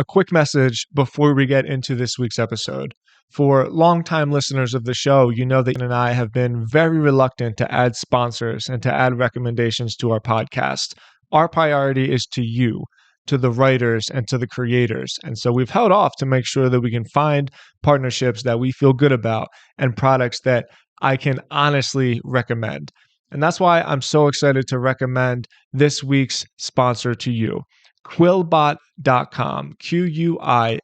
a quick message before we get into this week's episode. For longtime listeners of the show, you know that Ian and I have been very reluctant to add sponsors and to add recommendations to our podcast. Our priority is to you, to the writers, and to the creators. And so we've held off to make sure that we can find partnerships that we feel good about and products that I can honestly recommend. And that's why I'm so excited to recommend this week's sponsor to you, Quillbot.com, Quillbot.com.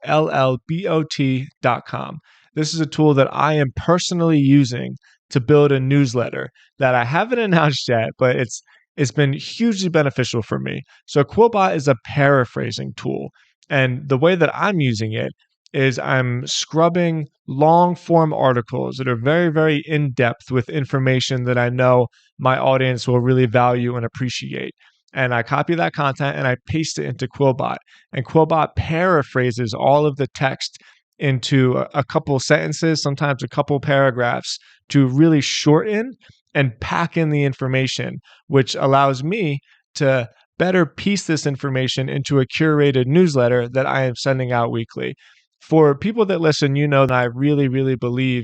This is a tool that I am personally using to build a newsletter that I haven't announced yet, but it's been hugely beneficial for me. So Quillbot is a paraphrasing tool. And the way that I'm using it is I'm scrubbing long form articles that are very, very in-depth with information that I know my audience will really value and appreciate. And I copy that content and I paste it into Quillbot. And Quillbot paraphrases all of the text into a couple sentences, sometimes a couple paragraphs, to really shorten and pack in the information, which allows me to better piece this information into a curated newsletter that I am sending out weekly. For people that listen, you know that I really, really believe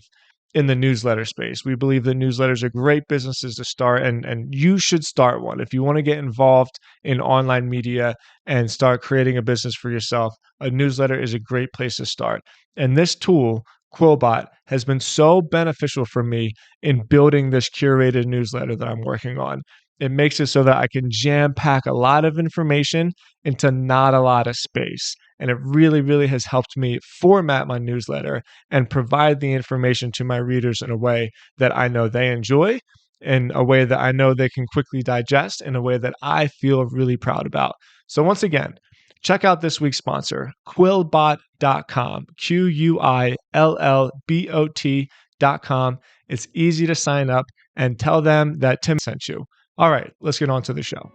in the newsletter space. We believe that newsletters are great businesses to start, and you should start one. If you want to get involved in online media and start creating a business for yourself, a newsletter is a great place to start. And this tool, Quillbot, has been so beneficial for me in building this curated newsletter that I'm working on. It makes it so that I can jam pack a lot of information into not a lot of space. And it really, really has helped me format my newsletter and provide the information to my readers in a way that I know they enjoy, in a way that I know they can quickly digest, in a way that I feel really proud about. So once again, check out this week's sponsor, Quillbot.com, Quillbot.com. It's easy to sign up, and tell them that Tim sent you. All right, let's get on to the show.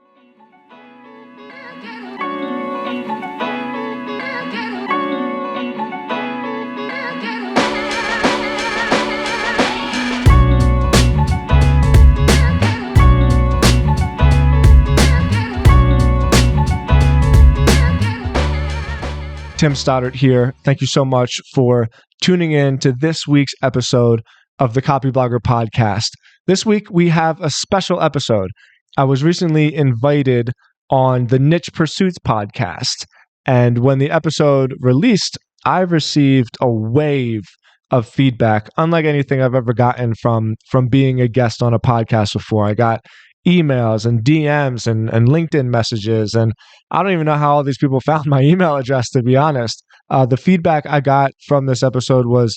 Tim Stoddart here. Thank you so much for tuning in to this week's episode of the Copyblogger Podcast. This week, we have a special episode. I was recently invited on the Niche Pursuits podcast, and when the episode released, I received a wave of feedback, unlike anything I've ever gotten from being a guest on a podcast before. I got emails and DMs and LinkedIn messages, and I don't even know how all these people found my email address, to be honest. The feedback I got from this episode was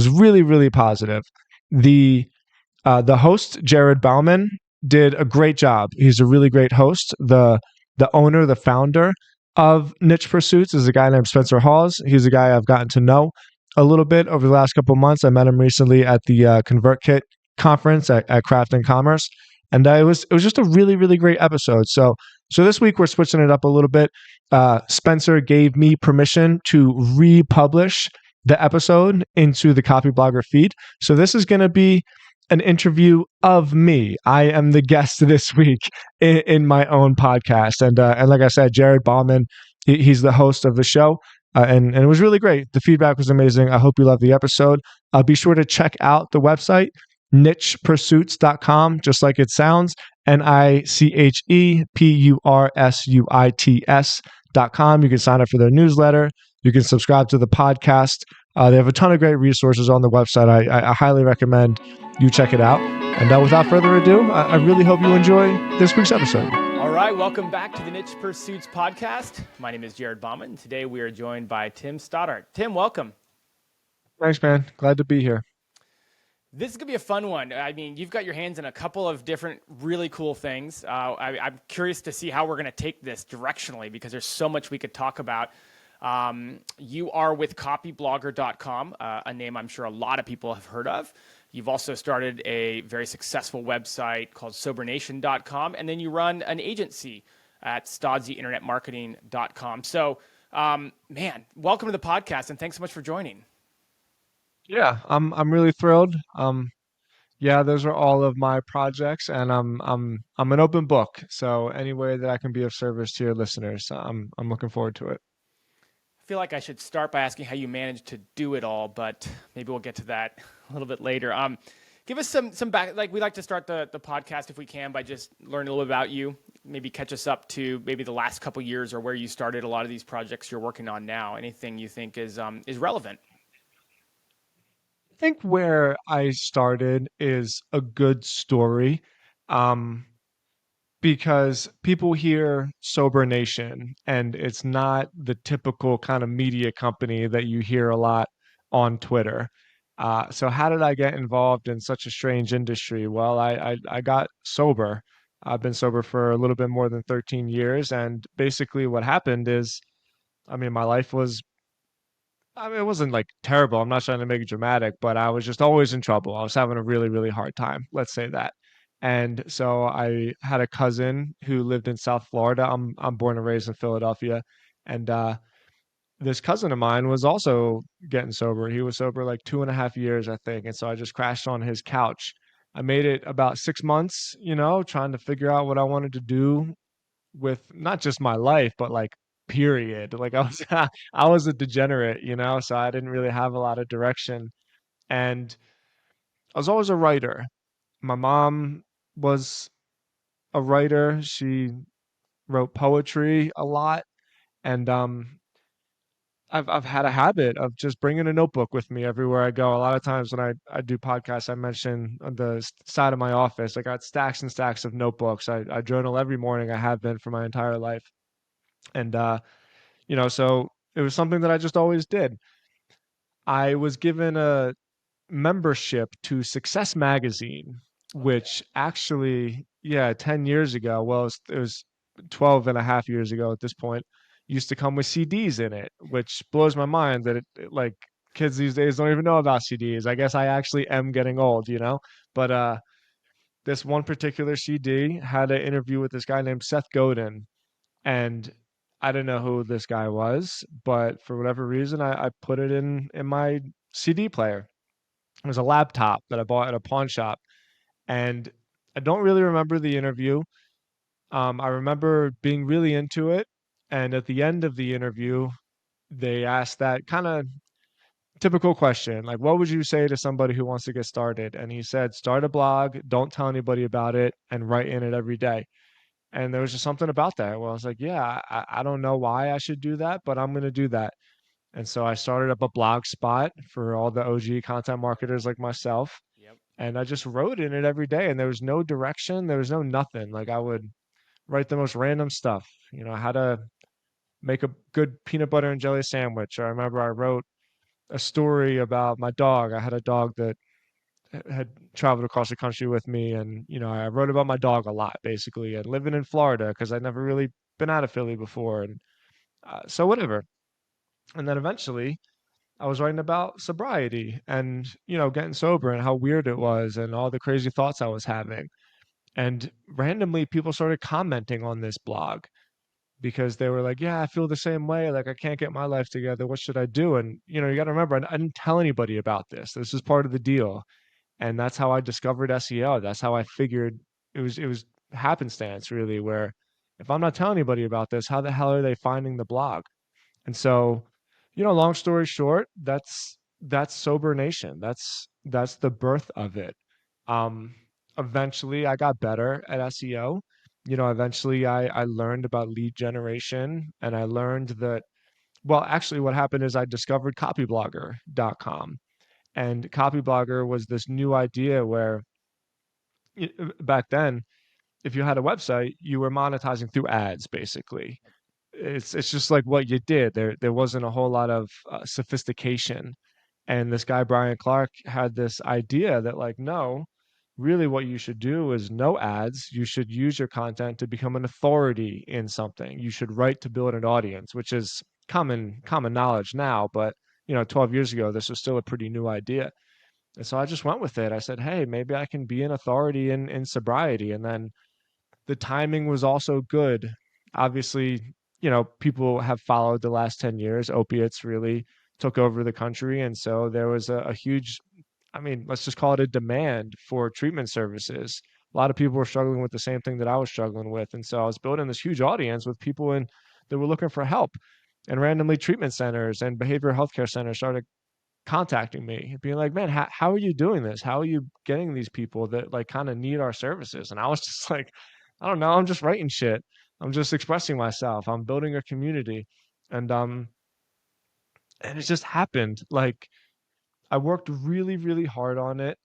really, really positive. The host, Jarod Bauman, did a great job. He's a really great host. The owner, the founder of Niche Pursuits is a guy named Spencer Hawes. He's a guy I've gotten to know a little bit over the last couple of months. I met him recently at the ConvertKit conference at Craft and Commerce. And it was just a really, really great episode. So this week we're switching it up a little bit. Spencer gave me permission to republish the episode into the Copyblogger feed. So this is going to be an interview of me. I am the guest this week in my own podcast. And like I said, Jarod Bauman, he's the host of the show. And it was really great. The feedback was amazing. I hope you love the episode. Be sure to check out the website, nichepursuits.com, just like it sounds, nichepursuits.com. You can sign up for their newsletter. You can subscribe to the podcast. They have a ton of great resources on the website. I highly recommend you check it out. And without further ado, I really hope you enjoy this week's episode. All right, welcome back to the Niche Pursuits podcast. My name is Jarod Bauman. Today we are joined by Tim Stoddart. Tim, welcome. Thanks, man. Glad to be here. This is going to be a fun one. I mean, you've got your hands in a couple of different really cool things. I'm curious to see how we're going to take this directionally because there's so much we could talk about. You are with copyblogger.com, a name I'm sure a lot of people have heard of. You've also started a very successful website called sobernation.com, and then you run an agency at stodsyinternetmarketing.com. So, man, welcome to the podcast, and thanks so much for joining. Yeah, I'm really thrilled. Yeah, those are all of my projects, and I'm an open book. So any way that I can be of service to your listeners, I'm looking forward to it. feel like I should start by asking how you managed to do it all, but maybe we'll get to that a little bit later. Give us some back. Like we like to start the podcast if we can by just learning a little bit about you. Maybe catch us up to maybe the last couple years or where you started a lot of these projects you're working on now. Anything you think is relevant. I think where I started is a good story. Um, because people hear Sober Nation and it's not the typical kind of media company that you hear a lot on Twitter. So how did I get involved in such a strange industry? Well, I got sober. I've been sober for a little bit more than 13 years, and basically what happened is, I mean, my life was, I mean, it wasn't like terrible. I'm not trying to make it dramatic, but I was just always in trouble. I was having a really, really hard time. Let's say that. And so I had a cousin who lived in South Florida. I'm born and raised in Philadelphia, and this cousin of mine was also getting sober. He was sober like 2.5 years, I think. And so I just crashed on his couch. I made it about 6 months, trying to figure out what I wanted to do with not just my life, but like period. Like I was I was a degenerate, so I didn't really have a lot of direction. And I was always a writer. My mom was a writer. She wrote poetry a lot. And I've had a habit of just bringing a notebook with me everywhere I go. A lot of times when I do podcasts, I mention on the side of my office, I got stacks and stacks of notebooks. I journal every morning. I have been for my entire life. And so it was something that I just always did. I was given a membership to Success Magazine, Okay. which actually, yeah, 10 years ago, well, it was 12 and a half years ago at this point, used to come with CDs in it, which blows my mind that like kids these days don't even know about CDs. I guess I actually am getting old. But this one particular CD had an interview with this guy named Seth Godin, and I didn't know who this guy was, but for whatever reason, I put it in my CD player. It was a laptop that I bought at a pawn shop, and I don't really remember the interview. I remember being really into it, and at the end of the interview, they asked that kind of typical question, like, "What would you say to somebody who wants to get started?" And he said, "Start a blog, don't tell anybody about it, and write in it every day." And there was just something about that where I was like, yeah, I don't know why I should do that, but I'm going to do that. And so I started up a blog spot for all the OG content marketers like myself. Yep. And I just wrote in it every day, and there was no direction. There was no nothing. Like I would write the most random stuff, how to make a good peanut butter and jelly sandwich. Or I remember I wrote a story about my dog. I had a dog that had traveled across the country with me, and I wrote about my dog a lot basically, and living in Florida because I'd never really been out of Philly before, and so whatever. And then eventually I was writing about sobriety and getting sober and how weird it was and all the crazy thoughts I was having, and randomly people started commenting on this blog because they were like, yeah, I feel the same way, like I can't get my life together, what should I do? And you got to remember, I didn't tell anybody about this is part of the deal. And that's how I discovered SEO. That's how I figured it was happenstance really, where if I'm not telling anybody about this, how the hell are they finding the blog? And so, long story short, that's Sober Nation. That's the birth of it. Um, Eventually I got better at SEO. Eventually I learned about lead generation, and I learned that, well, actually what happened is I discovered copyblogger.com. And Copyblogger was this new idea where back then, if you had a website, you were monetizing through ads, basically. It's just like what you did. There wasn't a whole lot of sophistication. And this guy Brian Clark had this idea that like, no, really what you should do is no ads. You should use your content to become an authority in something. You should write to build an audience, which is common knowledge now, but 12 years ago, this was still a pretty new idea. And so I just went with it. I said, hey, maybe I can be an authority in sobriety. And then the timing was also good. Obviously, people have followed the last 10 years. Opiates really took over the country. And so there was a huge, I mean, let's just call it a demand for treatment services. A lot of people were struggling with the same thing that I was struggling with. And so I was building this huge audience with people that were looking for help. And randomly treatment centers and behavioral healthcare centers started contacting me, being like, man, how are you doing this? How are you getting these people that like kind of need our services? And I was just like, I don't know, I'm just writing shit. I'm just expressing myself. I'm building a community. And and it just happened. Like I worked really, really hard on it,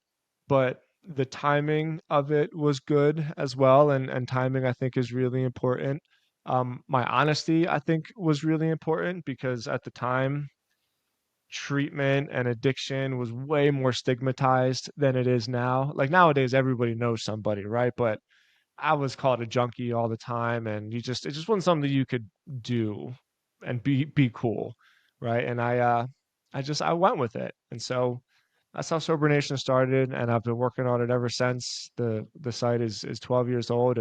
but the timing of it was good as well. And timing I think is really important. My honesty I think was really important because at the time treatment and addiction was way more stigmatized than it is now. Like nowadays everybody knows somebody, right? But I was called a junkie all the time and it just wasn't something that you could do and be cool, right? And I went with it. And so that's how Sober Nation started and I've been working on it ever since. The site is 12 years old.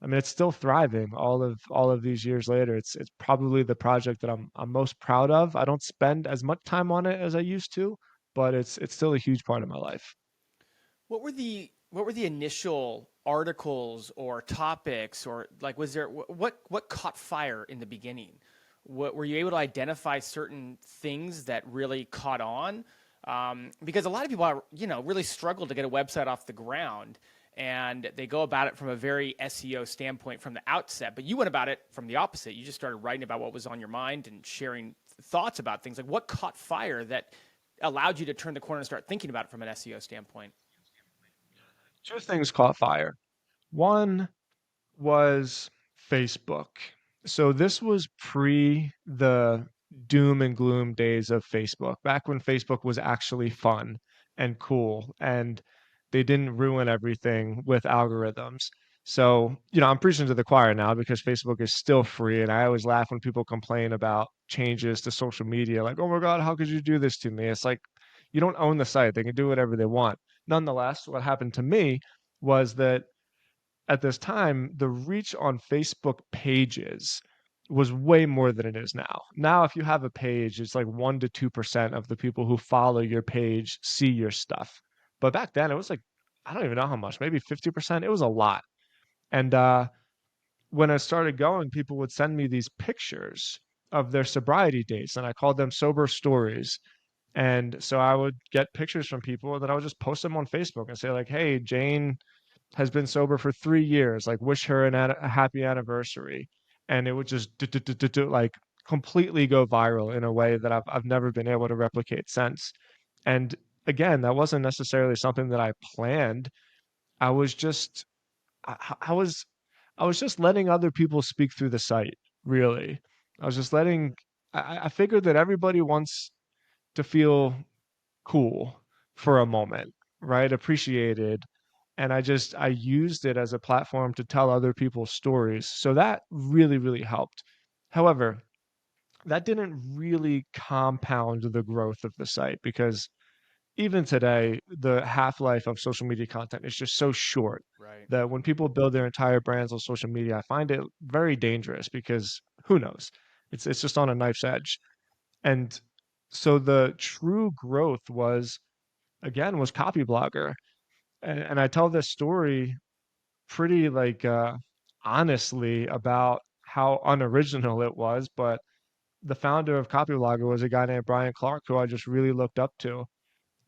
I mean, it's still thriving all of these years later. It's probably the project that I'm most proud of. I don't spend as much time on it as I used to, but it's still a huge part of my life. What were the initial articles or topics or like was there what caught fire in the beginning? What were you able to identify certain things that really caught on? Because a lot of people are, really struggle to get a website off the ground and they go about it from a very SEO standpoint from the outset. But you went about it from the opposite. You just started writing about what was on your mind and sharing thoughts about things. Like what caught fire that allowed you to turn the corner and start thinking about it from an SEO standpoint? Two things caught fire. One was Facebook. So this was pre the doom and gloom days of Facebook, back when Facebook was actually fun and cool and they didn't ruin everything with algorithms. So, I'm preaching to the choir now because Facebook is still free. And I always laugh when people complain about changes to social media, like, oh my God, how could you do this to me? It's like, you don't own the site, they can do whatever they want. Nonetheless, what happened to me was that at this time, the reach on Facebook pages was way more than it is now. Now, if you have a page, it's like 1 to 2% of the people who follow your page see your stuff. But back then, it was like, I don't even know how much, maybe 50%. It was a lot. And when I started going, people would send me these pictures of their sobriety dates, and I called them sober stories. And so I would get pictures from people, and then I would just post them on Facebook and say, like, hey, Jane has been sober for 3 years. Like, wish her a happy anniversary. And it would just like completely go viral in a way that I've never been able to replicate since. And again, that wasn't necessarily something that I planned. I was just I was I was just letting other people speak through the site, really. I was just letting I figured that everybody wants to feel cool for a moment, right? Appreciated. And I used it as a platform to tell other people's stories. So that really, really helped. However, that didn't really compound the growth of the site because even today, the half life of social media content is just so short Right. that when people build their entire brands on social media, I find it very dangerous because who knows? It's just on a knife's edge. And so the true growth was Copy Blogger. And I tell this story pretty like honestly about how unoriginal it was, but the founder of Copy Blogger was a guy named Brian Clark who I just really looked up to.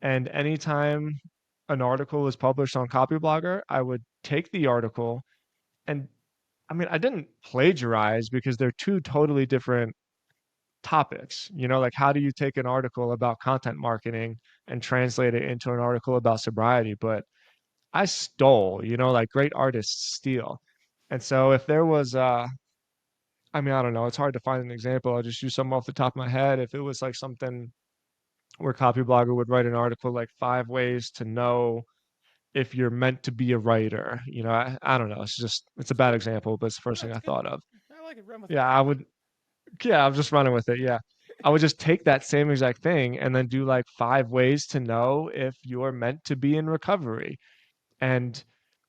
And anytime an article was published on Copy Blogger, I would take the article and I mean, I didn't plagiarize because they're two totally different topics. Like how do you take an article about content marketing and translate it into an article about sobriety? But I stole, like great artists steal. And so if there was I mean, I don't know, it's hard to find an example. I'll just use some off the top of my head. If it was like something where Copyblogger would write an article like 5 ways to know if you're meant to be a writer, I don't know. It's a bad example, but it's the first No, thing it's I good. thought of. I like it. Run with it. Yeah, I'm just running with it. Yeah. I would just take that same exact thing and then do like 5 ways to know if you're meant to be in recovery. And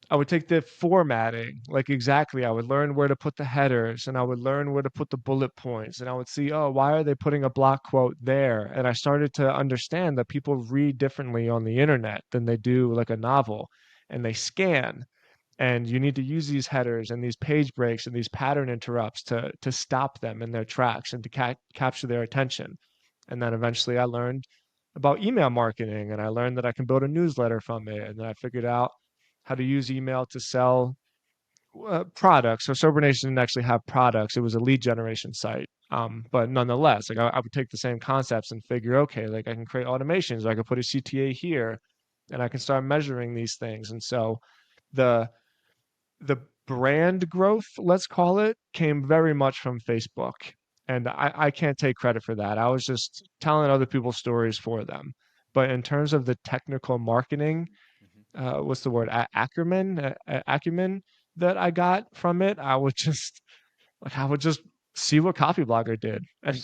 I would take the formatting, like exactly. I would learn where to put the headers and I would learn where to put the bullet points. And I would see, oh, why are they putting a block quote there? And I started to understand that people read differently on the internet than they do like a novel and they scan. And you need to use these headers and these page breaks and these pattern interrupts to stop them in their tracks and to capture their attention. And then eventually I learned about email marketing, and I learned that I can build a newsletter from it. And then I figured out how to use email to sell products. So Sober Nation didn't actually have products; it was a lead generation site. But nonetheless, like I would take the same concepts and figure, okay, like I can create automations, I could put a CTA here, and I can start measuring these things. And so the the brand growth, let's call it, came very much from Facebook. And I can't take credit for that. I was just telling other people's stories for them. But in terms of the technical marketing, Mhm. what's the word? Acumen that I got from it, I would just see what Copyblogger did, and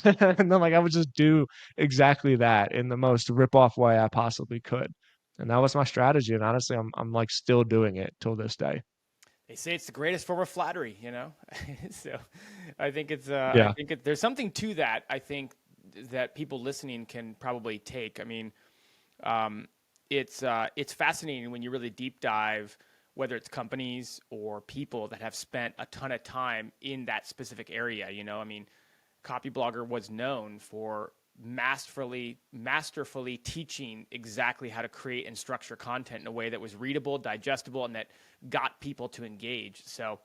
then like I would just do exactly that in the most rip off way I possibly could, and that was my strategy. And honestly, I'm like still doing it till this day. They say it's the greatest form of flattery, you know. So, I think Yeah. there's something to that. I think that people listening can probably take. I mean, um, it's fascinating when you really deep dive, whether it's companies or people that have spent a ton of time in that specific area. You know, I mean, Copyblogger was known for masterfully teaching exactly how to create and structure content in a way that was readable, digestible, and that got people to engage. So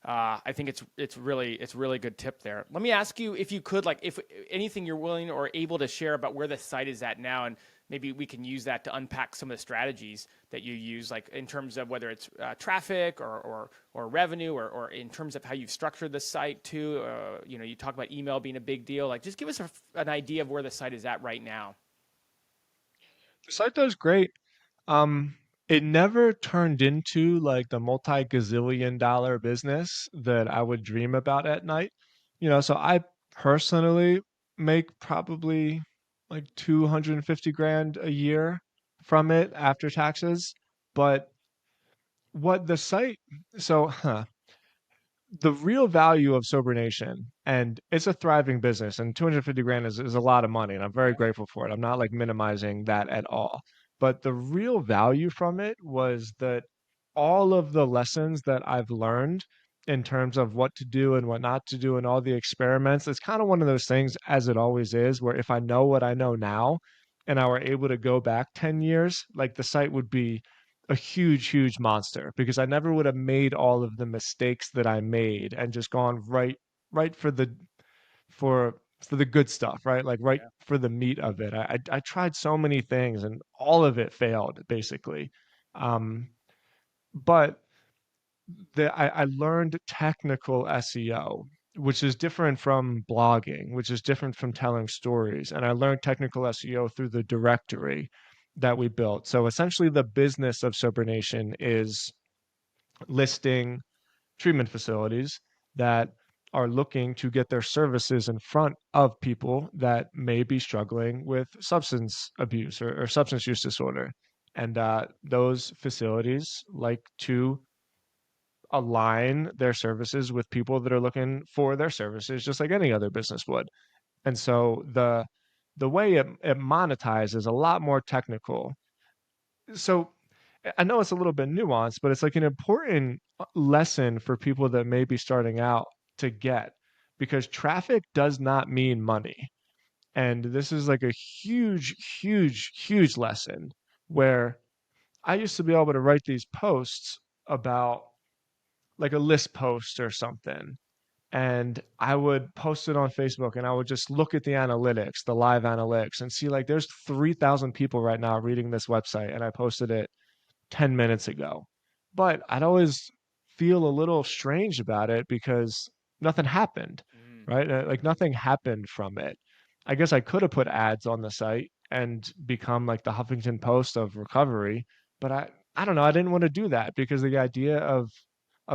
I think it's really good tip there. Let me ask you if you could, like, if anything you're willing or able to share about where the site is at now, and maybe we can use that to unpack some of the strategies that you use, like in terms of whether it's traffic or revenue, or in terms of how you've structured the site too. You know, you talk about email being a big deal. Like, just give us an idea of where the site is at right now. The site does great. Um, it never turned into like the multi-gazillion dollar business that I would dream about at night. So I personally make probably like 250 grand a year from it after taxes. But what the site, so the real value of Sober Nation, and it's a thriving business, and 250 grand is a lot of money, and I'm very grateful for it. I'm not like minimizing that at all. But the real value from it was that all of the lessons that I've learned in terms of what to do and what not to do and all the experiments, it's kind of one of those things, as it always is, where if I know what I know now and I were able to go back 10 years, like the site would be a huge monster, because I never would have made all of the mistakes that I made and just gone right for the good stuff, right? Like right Yeah. for the meat of it. I tried so many things and all of it failed basically. Um, but I learned technical SEO, which is different from blogging, which is different from telling stories. And I learned technical SEO through the directory that we built. So essentially, the business of Sober Nation is listing treatment facilities that are looking to get their services in front of people that may be struggling with substance abuse or substance use disorder. And those facilities like to align their services with people that are looking for their services, just like any other business would. And so the way it monetizes is a lot more technical. So I know it's a little bit nuanced, but it's like an important lesson for people that may be starting out to get, because traffic does not mean money. And this is like a huge lesson where I used to be able to write these posts about like a list post or something. And I would post it on Facebook and I would just look at the analytics, the live analytics, and see like there's 3,000 people right now reading this website. And I posted it 10 minutes ago. But I'd always feel a little strange about it because nothing happened, Mm. right? Like nothing happened from it. I guess I could have put ads on the site and become like the Huffington Post of recovery, but I don't know, I didn't want to do that because the idea of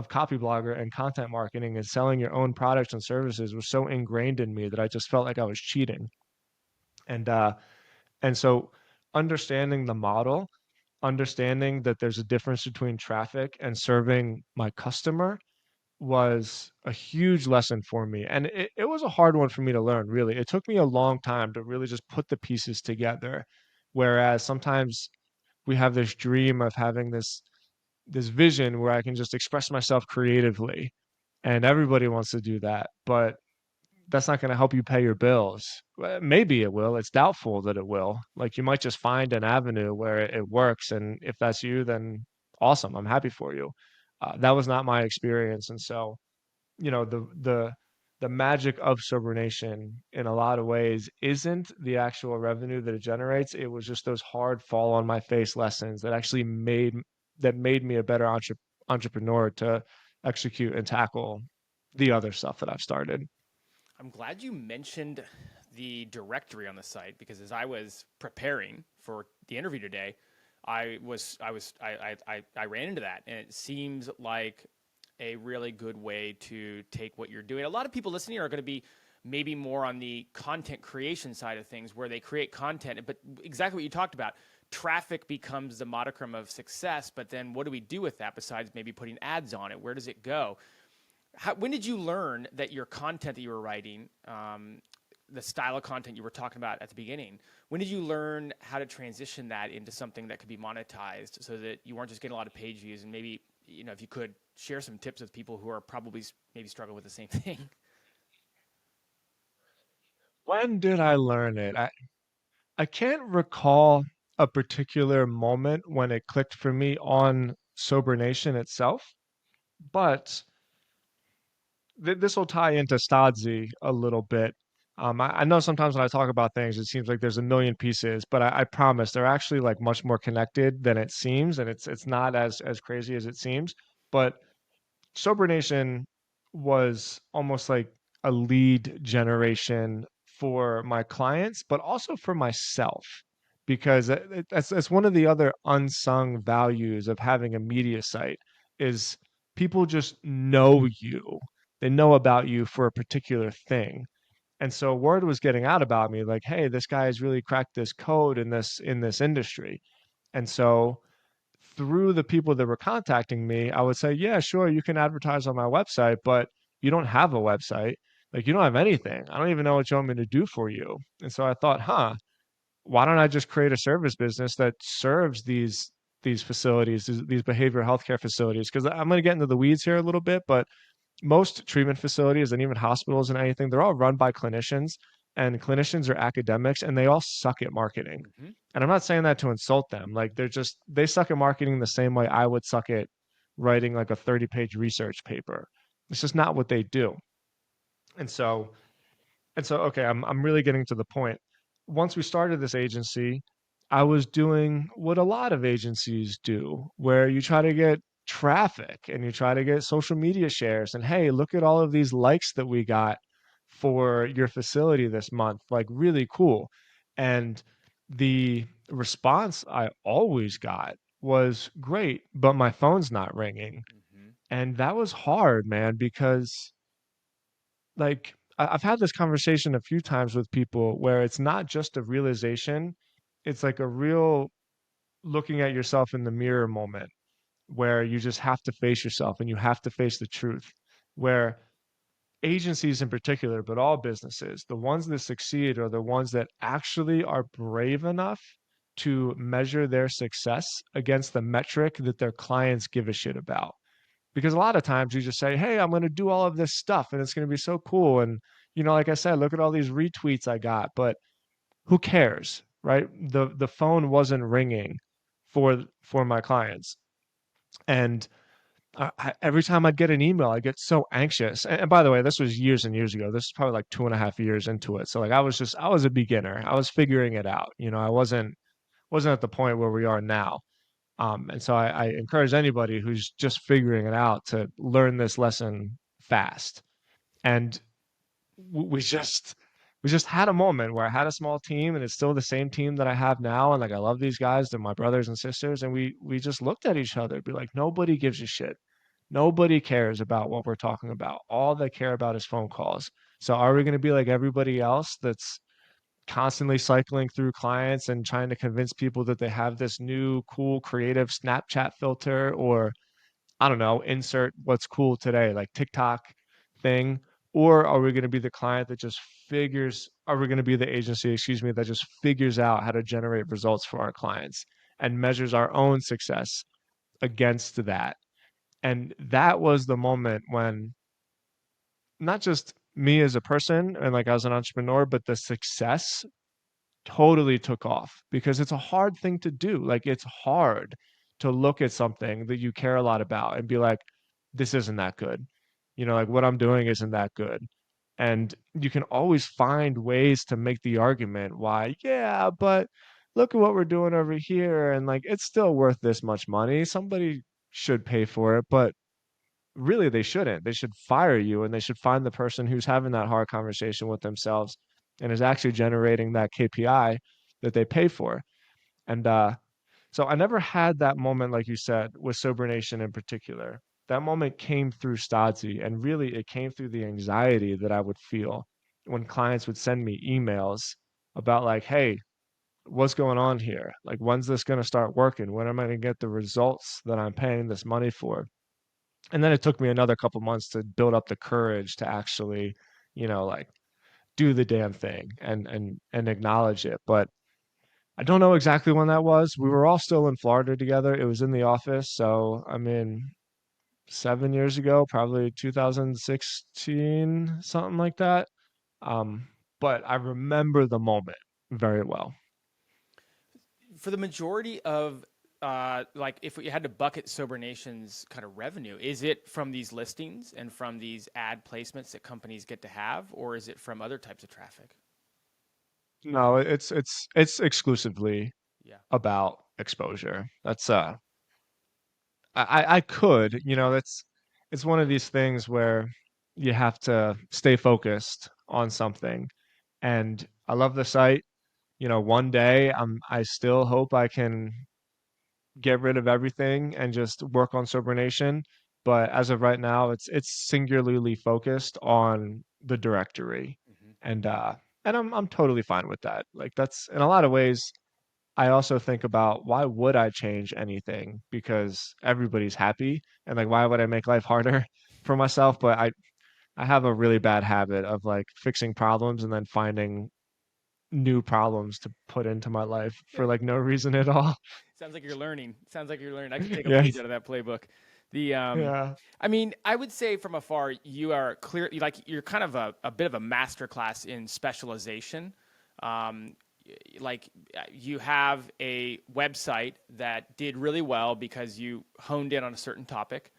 copy blogger and content marketing and selling your own products and services was so ingrained in me that I just felt like I was cheating. And so understanding the model, understanding that there's a difference between traffic and serving my customer was a huge lesson for me. And it was a hard one for me to learn, really. It took me a long time to really just put the pieces together. Whereas sometimes we have this dream of having this vision where I can just express myself creatively, and everybody wants to do that, but that's not going to help you pay your bills. Maybe it will. It's doubtful that it will. Like you might just find an avenue where it works, and if that's you, then awesome. I'm happy for you. That was not my experience, and so the magic of Sobernation in a lot of ways isn't the actual revenue that it generates. It was just those hard fall on my face lessons that actually made me a better entrepreneur to execute and tackle the other stuff that I've started. I'm glad you mentioned the directory on the site because as I was preparing for the interview today, I ran into that, and it seems like a really good way to take what you're doing. A lot of people listening are going to be maybe more on the content creation side of things where they create content, but exactly what you talked about. Traffic becomes the modicum of success, but then what do we do with that besides maybe putting ads on it? Where does it go? When did you learn that your content that you were writing, the style of content you were talking about at the beginning, when did you learn how to transition that into something that could be monetized so that you weren't just getting a lot of page views? And maybe, if you could share some tips with people who are probably maybe struggling with the same thing. When did I learn it? I can't recall a particular moment when it clicked for me on Sober Nation itself, but this will tie into Stodzy a little bit. I know sometimes when I talk about things, it seems like there's a million pieces, but I promise they're actually like much more connected than it seems, and it's not as crazy as it seems. But Sober Nation was almost like a lead generation for my clients, but also for myself, because that's one of the other unsung values of having a media site is people just know you. They know about you for a particular thing. And so word was getting out about me like, hey, this guy has really cracked this code in this industry. And so through the people that were contacting me, I would say, yeah, sure, you can advertise on my website, but you don't have a website. Like, you don't have anything. I don't even know what you want me to do for you. And so I thought, why don't I just create a service business that serves these facilities, these behavioral healthcare facilities? Because I'm going to get into the weeds here a little bit, but most treatment facilities and even hospitals and anything, they're all run by clinicians, and clinicians are academics and they all suck at marketing. Mm-hmm. And I'm not saying that to insult them. Like they suck at marketing the same way I would suck at writing like a 30-page research paper. It's just not what they do. And so okay, I'm really getting to the point. Once we started this agency, I was doing what a lot of agencies do, where you try to get traffic and you try to get social media shares and hey, look at all of these likes that we got for your facility this month. Like really cool. And the response I always got was great, but my phone's not ringing. Mm-hmm. And that was hard, man, because like I've had this conversation a few times with people where it's not just a realization, it's like a real looking at yourself in the mirror moment where you just have to face yourself and you have to face the truth. Where agencies in particular, but all businesses, the ones that succeed are the ones that actually are brave enough to measure their success against the metric that their clients give a shit about. Because a lot of times you just say, hey, I'm going to do all of this stuff and it's going to be so cool. And, like I said, look at all these retweets I got, but who cares, right? The phone wasn't ringing for my clients. And every time I'd get an email, I get so anxious. And by the way, this was years and years ago. This is probably like 2.5 years into it. So like I was a beginner. I was figuring it out. I wasn't at the point where we are now. And so I encourage anybody who's just figuring it out to learn this lesson fast. And we just had a moment where I had a small team, and it's still the same team that I have now. And like I love these guys; they're my brothers and sisters. And we just looked at each other, be like, nobody gives a shit. Nobody cares about what we're talking about. All they care about is phone calls. So are we going to be like everybody else that's constantly cycling through clients and trying to convince people that they have this new cool creative Snapchat filter, or I don't know, insert what's cool today, like TikTok thing? Or are we going to be the client that just are we going to be the agency, excuse me, that just figures out how to generate results for our clients and measures our own success against that. And that was the moment when not just me as a person and like as an entrepreneur, but the success totally took off because it's a hard thing to do. Like it's hard to look at something that you care a lot about and be like, this isn't that good. Like what I'm doing isn't that good. And you can always find ways to make the argument why, yeah, but look at what we're doing over here. And like, it's still worth this much money. Somebody should pay for it. But really, they shouldn't. They should fire you and they should find the person who's having that hard conversation with themselves and is actually generating that KPI that they pay for. And so I never had that moment, like you said, with Sober Nation in particular. That moment came through Stodzy, and really it came through the anxiety that I would feel when clients would send me emails about, like, hey, what's going on here? Like, when's this going to start working? When am I going to get the results that I'm paying this money for? And then it took me another couple months to build up the courage to actually, like do the damn thing and acknowledge it. But I don't know exactly when that was. We were all still in Florida together. It was in the office. So, I mean, 7 years ago, probably 2016, something like that. Um, but I remember the moment very well. For the majority of like if we had to bucket Sober Nation's kind of revenue, is it from these listings and from these ad placements that companies get to have, or is it from other types of traffic? No, it's exclusively Yeah. about exposure. That's I could, it's one of these things where you have to stay focused on something. And I love the site. One day I still hope I can get rid of everything and just work on Sober Nation. But as of right now, it's singularly focused on the directory. Hmm. And I'm totally fine with that. Like that's in a lot of ways I also think about why would I change anything? Because everybody's happy and like why would I make life harder for myself? But I have a really bad habit of like fixing problems and then finding new problems to put into my life for like no reason at all. Sounds like you're learning. Sounds like you're learning. I could take a Yeah. page out of that playbook. The Yeah. I mean, I would say from afar, you are clear. Like you're kind of a bit of a masterclass in specialization. Um, like you have a website that did really well because you honed in on a certain topic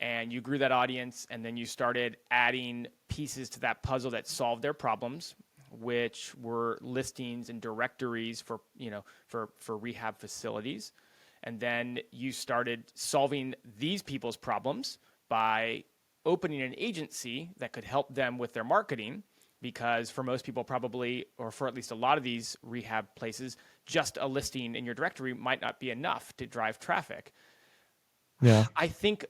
and you grew that audience, and then you started adding pieces to that puzzle that solved their problems, which were listings and directories for for rehab facilities. And then you started solving these people's problems by opening an agency that could help them with their marketing, because for most people probably, or for at least a lot of these rehab places, just a listing in your directory might not be enough to drive traffic. Yeah. I think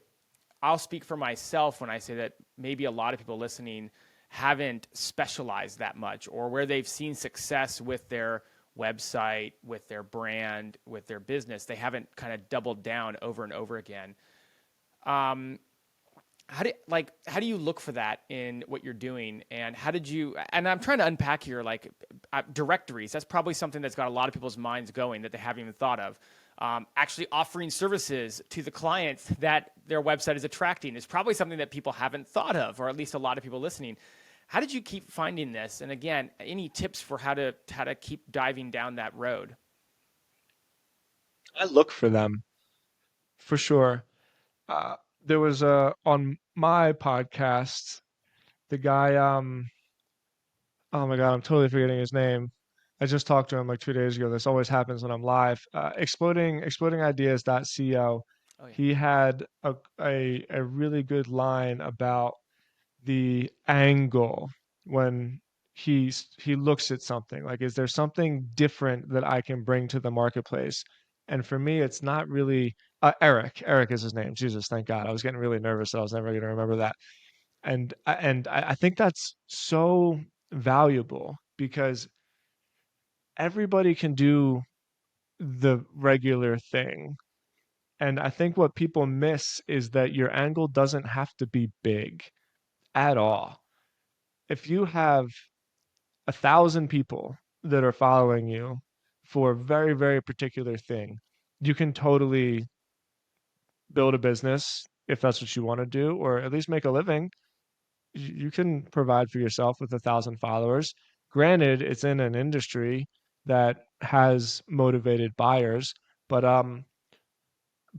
I'll speak for myself when I say that maybe a lot of people listening haven't specialized that much, or where they've seen success with their website, with their brand, with their business, they haven't kind of doubled down over and over again. Um, how do you look for that in what you're doing, and how did you? And I'm trying to unpack here, like directories. That's probably something that's got a lot of people's minds going that they haven't even thought of. Actually, offering services to the clients that their website is attracting is probably something that people haven't thought of, or at least a lot of people listening. How did you keep finding this? And again, any tips for how to keep diving down that road? I look for them for sure. There was a on my podcast, the guy oh my God, I'm totally forgetting his name. I just talked to him like 2 days ago. This always happens when I'm live. Exploding ideas.co. Oh yeah. He had a really good line about the angle when he looks at something. Like, is there something different that I can bring to the marketplace? And for me, it's not really Eric. Eric is his name. Jesus, thank God. I was getting really nervous that I was never going to remember that. And I think that's so valuable because everybody can do the regular thing. And I think what people miss is that your angle doesn't have to be big at all. If you have 1,000 people that are following you for a very, very particular thing, you can totally build a business if that's what you want to do, or at least make a living. You can provide for yourself with 1,000 followers. Granted, it's in an industry that has motivated buyers, but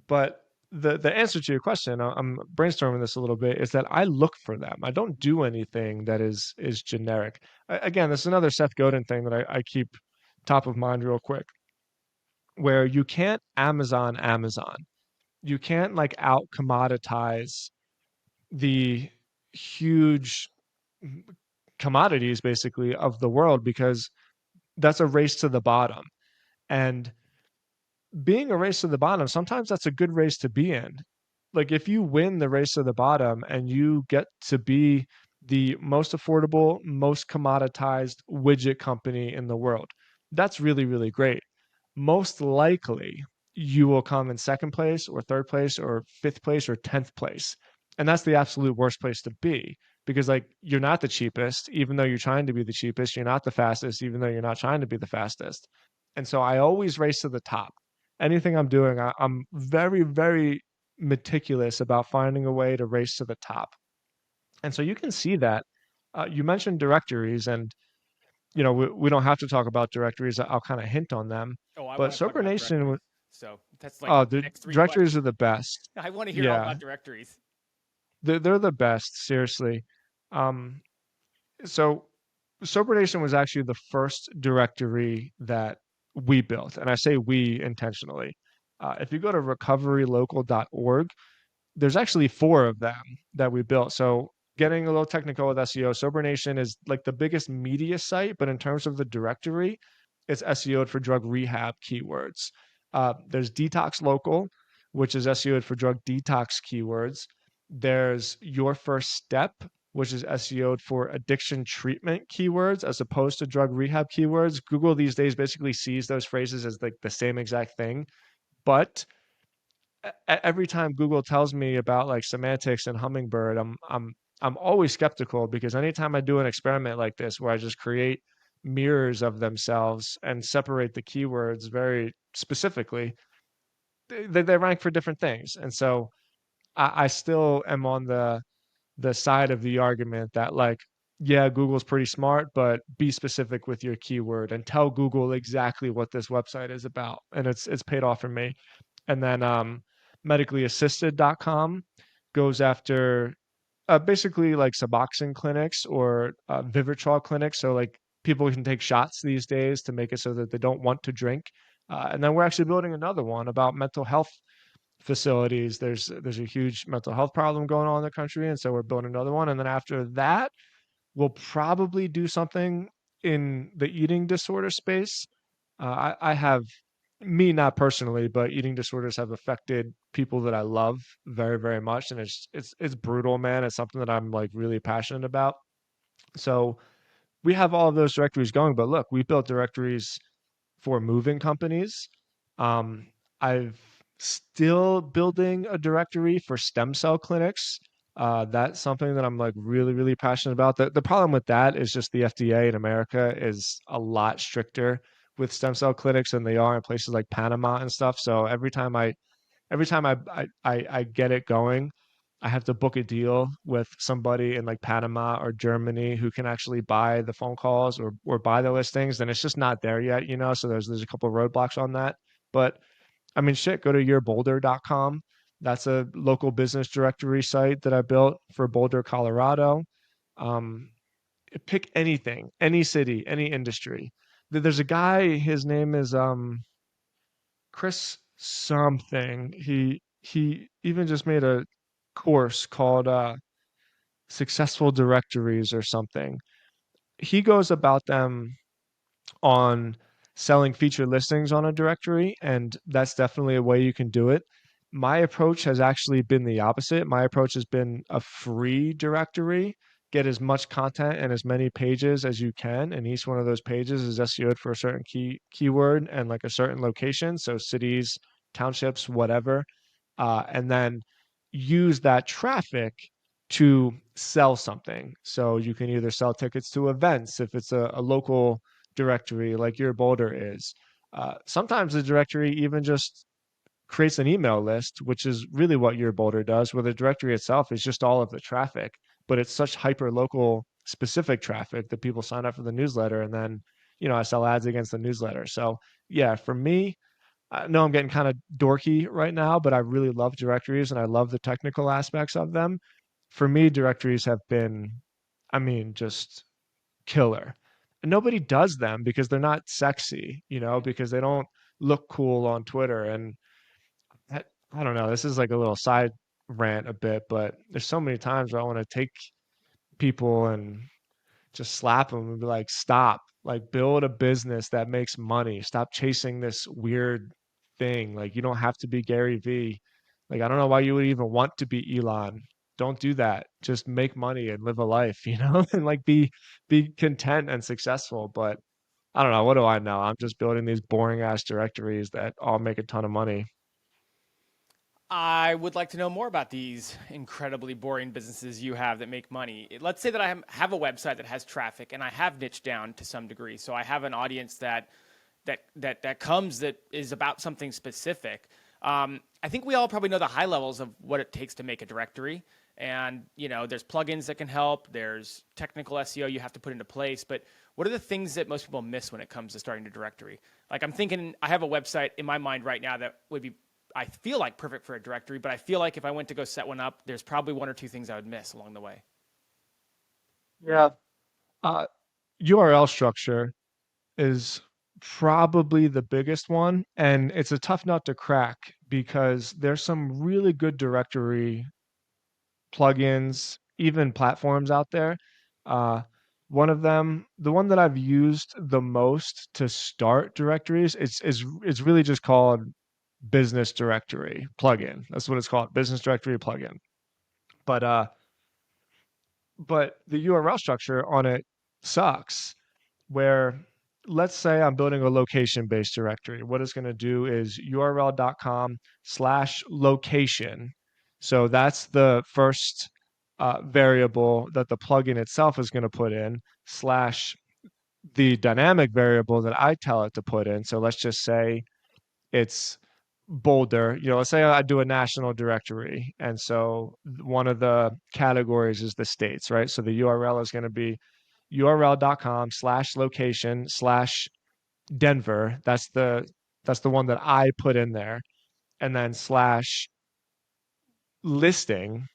but the answer to your question, I'm brainstorming this a little bit, is that I look for them. I don't do anything that is generic. Again, this is another Seth Godin thing that I keep top of mind real quick, where you can't Amazon. You can't like out commoditize the huge commodities basically of the world, because that's a race to the bottom. And being a race to the bottom, sometimes that's a good race to be in. Like if you win the race to the bottom and you get to be the most affordable, most commoditized widget company in the world, that's really, really great. Most likely you will come in second place or third place or fifth place or 10th place. And that's the absolute worst place to be, because like you're not the cheapest, even though you're trying to be the cheapest. You're not the fastest, even though you're not trying to be the fastest. And so I always race to the top. Anything I'm doing, I'm very, very meticulous about finding a way to race to the top. And so you can see that. You mentioned directories, and we don't have to talk about directories. I'll kind of hint on them. Oh, I But want to talk Sober about Nation, directories. So that's like oh, the the next three directories are questions. the best. I want to hear all Yeah, about directories. they're the best. Seriously. Um, so Sober Nation was actually the first directory that we built, and I say we intentionally. If you go to recoverylocal.org, there's actually four of them that we built. So getting a little technical with SEO, Sober Nation is like the biggest media site, but in terms of the directory, it's SEO'd for drug rehab keywords. There's Detox Local, which is SEO'd for drug detox keywords. There's Your First Step, which is SEO'd for addiction treatment keywords as opposed to drug rehab keywords. Google these days basically sees those phrases as like the same exact thing, but every time Google tells me about like semantics and hummingbird, I'm always skeptical, because anytime I do an experiment like this where I just create mirrors of themselves and separate the keywords very specifically, they rank for different things. And so I still am on the side of the argument that like, yeah, Google's pretty smart, but be specific with your keyword and tell Google exactly what this website is about. And it's paid off for me. And then medicallyassisted.com goes after basically like Suboxone clinics or Vivitrol clinics. So like people can take shots these days to make it so that they don't want to drink. And then we're actually building another one about mental health facilities. There's a huge mental health problem going on in the country, and so we're building another one. And then after that, we'll probably do something in the eating disorder space. I have, me not personally, but eating disorders have affected people that I love very, very much, and it's brutal, man. It's something that I'm like really passionate about. So we have all of those directories going, but look, we built directories for moving companies. I've still building a directory for stem cell clinics. That's something that I'm like really, really passionate about. The problem with that is just the FDA in America is a lot stricter with stem cell clinics than they are in places like Panama and stuff. So every time I get it going, I have to book a deal with somebody in like Panama or Germany who can actually buy the phone calls or buy the listings, and it's just not there yet. So there's a couple of roadblocks on that. But I mean, shit, go to yourboulder.com. That's a local business directory site that I built for Boulder, Colorado. Um, Pick anything, any city, any industry. There's a guy, his name is Chris something. He even just made a course called Successful Directories or something. He goes about them on selling featured listings on a directory, and that's definitely a way you can do it. My approach has actually been the opposite. My approach has been a free directory. Get as much content and as many pages as you can, and each one of those pages is SEO'd for a certain keyword and like a certain location, so cities, townships, whatever, and then use that traffic to sell something. So you can either sell tickets to events if it's a local directory like your Boulder is. Sometimes the directory even just creates an email list, which is really what your Boulder does, where the directory itself is just all of the traffic, but it's such hyper local specific traffic that people sign up for the newsletter, and then, I sell ads against the newsletter. So yeah, for me, I know I'm getting kind of dorky right now, but I really love directories and I love the technical aspects of them. For me, directories have been, I mean, just killer. And nobody does them because they're not sexy, Right. because they don't look cool on Twitter. And I, I don't know, this is like a little side rant a bit, but there's so many times where I want to take people and just slap them and be like, stop, like build a business that makes money. Stop chasing this weird thing. Like you don't have to be Gary V. Like I don't know why you would even want to be Elon. Don't do that. Just make money and live a life, and like be content and successful. But I don't know. What do I know? I'm just building these boring ass directories that all make a ton of money. I would like to know more about these incredibly boring businesses you have that make money. Let's say that I have a website that has traffic and I have niched down to some degree. So I have an audience that comes that is about something specific. I think we all probably know the high levels of what it takes to make a directory. And there's plugins that can help. There's technical SEO you have to put into place. But what are the things that most people miss when it comes to starting a directory? Like I'm thinking, I have a website in my mind right now that would be, I feel like, perfect for a directory. But I feel like if I went to go set one up, there's probably one or two things I would miss along the way. Yeah. Uh, URL structure is probably the biggest one, and it's a tough nut to crack because there's some really good directory plugins, even platforms out there. Uh, One of them, the one that I've used the most to start directories, is really just called Business Directory plugin. That's what it's called, Business Directory plugin. But the URL structure on it sucks. Where let's say I'm building a location based directory. What it's going to do is url.com/location. So that's the first variable that the plugin itself is going to put in, slash the dynamic variable that I tell it to put in. So let's just say it's Boulder. Let's say I do a national directory. And so one of the categories is the states, right? So the URL is going to be url.com/location/Denver. That's the one that I put in there. And then slash listing,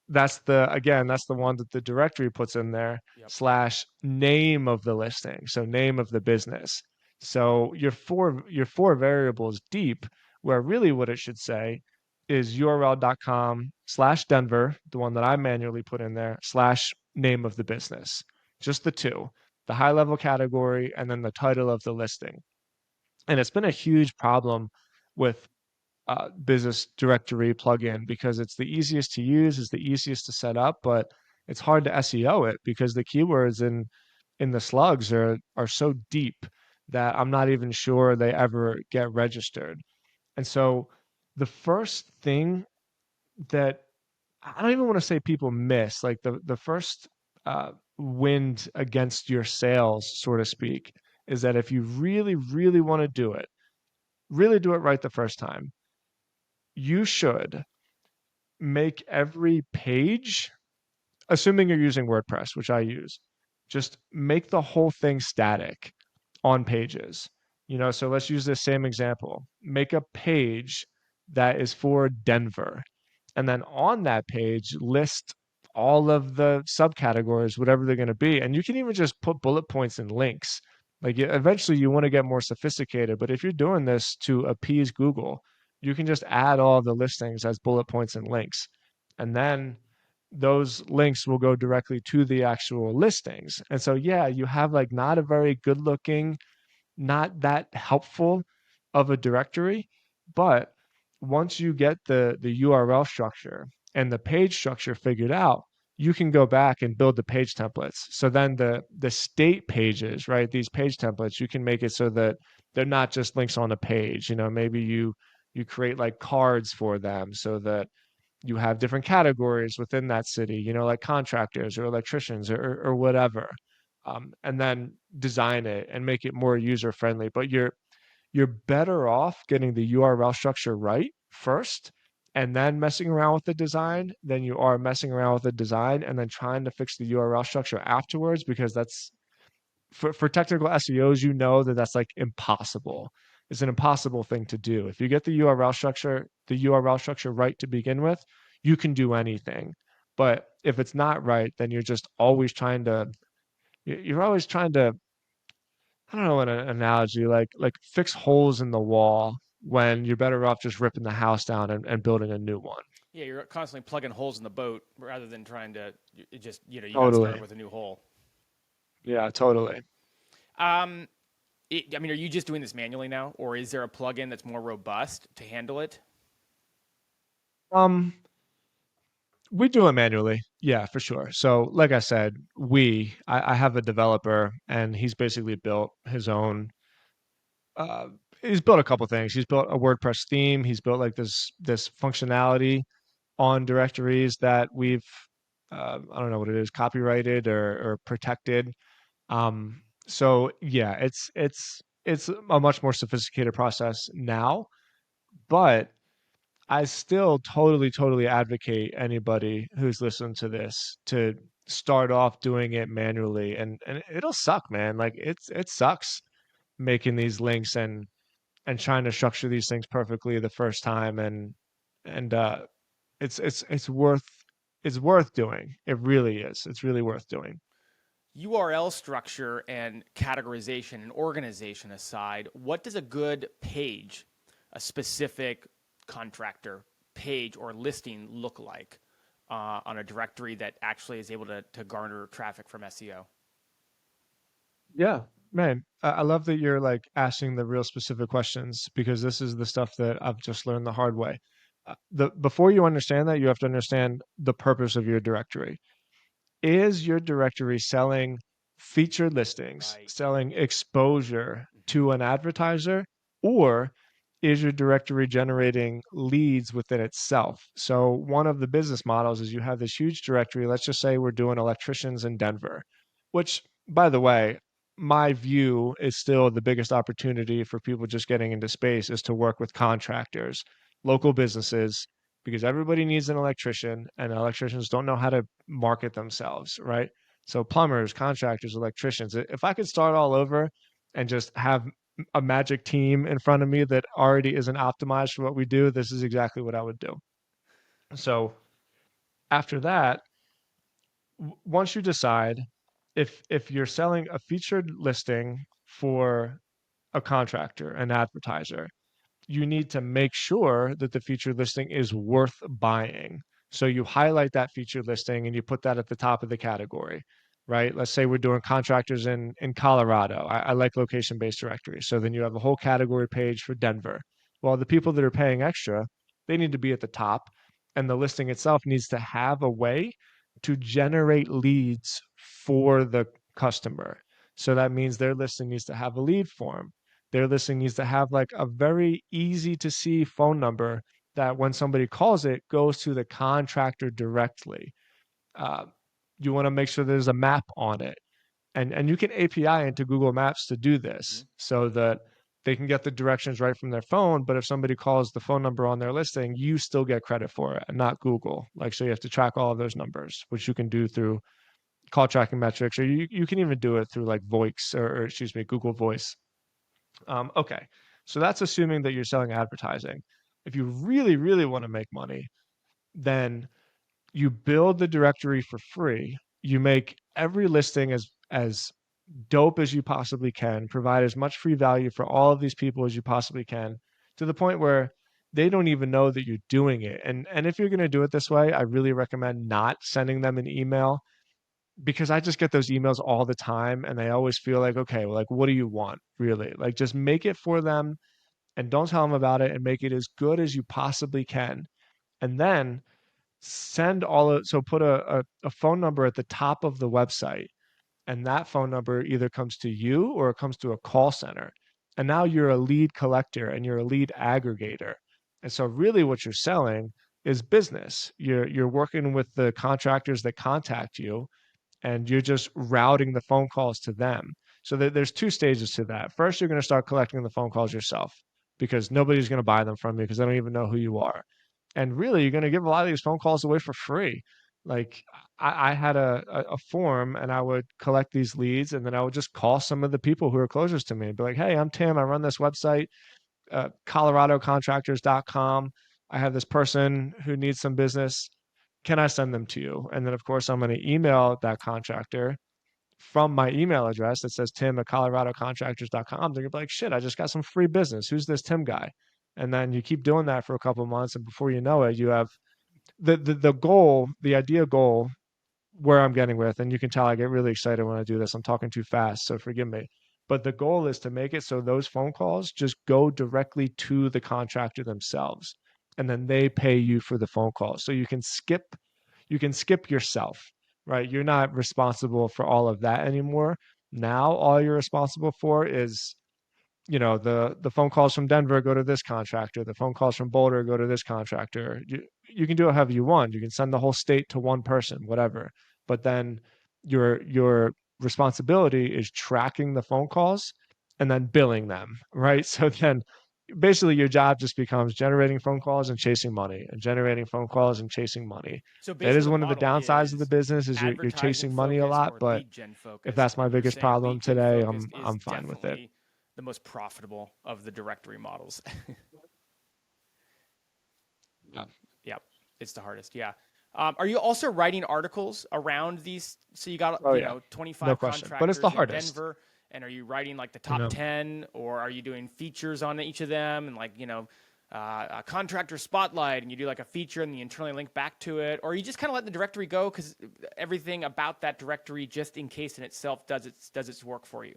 that's the one that the directory puts in there, Yep. slash name of the listing, so name of the business. So your four variables deep, where really what it should say is url.com/Denver, the one that I manually put in there, slash name of the business. Just the two, the high level category and then the title of the listing. And it's been a huge problem with business directory plugin because it's the easiest to use, it's the easiest to set up, but it's hard to SEO it because the keywords in the slugs are so deep that I'm not even sure they ever get registered. And so the first thing that I don't even want to say people miss, like the first wind against your sails, so to speak, is that if you really, really want to really do it right the first time, you should make every page, assuming you're using WordPress, which I use, just make the whole thing static on pages. So let's use this same example. Make a page that is for Denver. And then on that page, list all of the subcategories, whatever they're going to be. And you can even just put bullet points and links. Like eventually you want to get more sophisticated, but if you're doing this to appease Google, you can just add all of the listings as bullet points and links. And then those links will go directly to the actual listings. And so, yeah, you have like not a very good looking, not that helpful of a directory. But once you get the URL structure and the page structure figured out, you can go back and build the page templates. So then the state pages, right? These page templates, you can make it so that they're not just links on a page. Maybe you create like cards for them so that you have different categories within that city, like contractors or electricians or whatever, and then design it and make it more user friendly. But you're better off getting the URL structure right first and then messing around with the design than you are messing around with the design and then trying to fix the URL structure afterwards, because that's for technical SEOs, you know that that's like impossible. It's an impossible thing to do. If you get the URL structure right to begin with, you can do anything. But if it's not right, then you're just always trying to you're always trying to, I don't know, an analogy, like fix holes in the wall when you're better off just ripping the house down and building a new one. Yeah, you're constantly plugging holes in the boat rather than trying to just, you got to start Totally. with a new hole. Yeah, totally. Um, I mean, are you just doing this manually now, or is there a plugin that's more robust to handle it? Um, we do it manually. Yeah, for sure. So, like I said, I have a developer and he's basically built his own uh he's built a couple things. He's built a WordPress theme, he's built like this functionality on directories that we've I don't know what it is, copyrighted or protected. So yeah, it's a much more sophisticated process now, but I still totally advocate anybody who's listening to this to start off doing it manually, and it'll suck, man. Like it sucks making these links and trying to structure these things perfectly the first time, and it's worth doing. It really is. It's really worth doing. URL structure and categorization and organization aside, what does a good page, a specific contractor page or listing look like on a directory that actually is able to garner traffic from SEO? Yeah, man. I love that you're like asking the real specific questions, because this is the stuff that I've just learned the hard way. The before you understand that, you have to understand the purpose of your directory. Is your directory selling featured listings, Right. selling exposure Mm-hmm. to an advertiser, or is your directory generating leads within itself? So, one of the business models is you have this huge directory. Let's just say we're doing electricians in Denver, which, by the way, my view is still the biggest opportunity for people just getting into space is to work with contractors, local businesses, because everybody needs an electrician and electricians don't know how to market themselves, right? So plumbers, contractors, electricians. If I could start all over and just have a magic team in front of me that already isn't optimized for what we do, this is exactly what I would do. So after that, once you decide if you're selling a featured listing for a contractor, an advertiser, you need to make sure that the featured listing is worth buying. So you highlight that featured listing and you put that at the top of the category, right? Let's say we're doing contractors in Colorado. I like location based directories. So then you have a whole category page for Denver. Well, the people that are paying extra, they need to be at the top. And the listing itself needs to have a way to generate leads for the customer. So that means their listing needs to have a lead form. Their listing needs to have like a very easy to see phone number that when somebody calls it goes to the contractor directly. Uh, you want to make sure there's a map on it, and you can API into Google Maps to do Mm-hmm. this so that they can get the directions right from their phone. But if somebody calls the phone number on their listing, you still get credit for it, and not Google. Like so, you have to track all of those numbers, which you can do through call tracking metrics, or you can even do it through like Voice or excuse me, Google Voice. Okay, so that's assuming that you're selling advertising. If you really want to make money, then you build the directory for free. You make every listing as dope as you possibly can, provide as much free value for all of these people as you possibly can, to the point where they don't even know that you're doing it. And if you're going to do it this way, I really recommend not sending them an email, because I just get those emails all the time and they always feel like, okay, well, like, what do you want really? Like, just make it for them and don't tell them about it and make it as good as you possibly can. And then send all of, so put a phone number at the top of the website. And that phone number either comes to you or it comes to a call center. And now you're a lead collector and you're a lead aggregator. And so really what you're selling is business. You're working with the contractors that contact you and you're just routing the phone calls to them. So there's two stages to that. First, you're going to start collecting the phone calls yourself because nobody's going to buy them from you because they don't even know who you are. And really, you're going to give a lot of these phone calls away for free. Like I had a form and I would collect these leads and then I would just call some of the people who are closest to me and be like, hey, I'm Tim. I run this website, coloradocontractors.com. I have this person who needs some business. Can I send them to you? And then, of course, I'm going to email that contractor from my email address that says Tim at coloradocontractors.com. They're going to be like, shit, I just got some free business. Who's this Tim guy? And then you keep doing that for a couple of months. And before you know it, you have the goal, the idea goal where I'm getting with, and you can tell I get really excited when I do this. I'm talking too fast, so forgive me. But the goal is to make it so those phone calls just go directly to the contractor themselves, and then they pay you for the phone call. So you can skip yourself, right? You're not responsible for all of that anymore. Now all you're responsible for is the phone calls from Denver go to this contractor, the phone calls from Boulder go to this contractor. You can do it however you want. You can send the whole state to one person, whatever. But then your responsibility is tracking the phone calls and then billing them, right? So then basically your job just becomes generating phone calls and chasing money and generating phone calls and chasing money. So That basically, is the one of the model downsides of the is business is you're advertising chasing money a focused lot, or but lead gen if focused, that's my and you're biggest saying problem lead gen today, focused is I'm fine with it. definitely the most profitable of the directory models. Yeah. Yep, it's the hardest. Yeah. Are you also writing articles around these? So you got Oh yeah. No 25 question. But it's the contractors in hardest. Denver, and are you writing like the You top know, 10, or are you doing features on each of them, and like a contractor spotlight, and you do like a feature and you internally link back to it, or are you just kind of letting the directory go because everything about that directory, just in case in itself, does its work for you?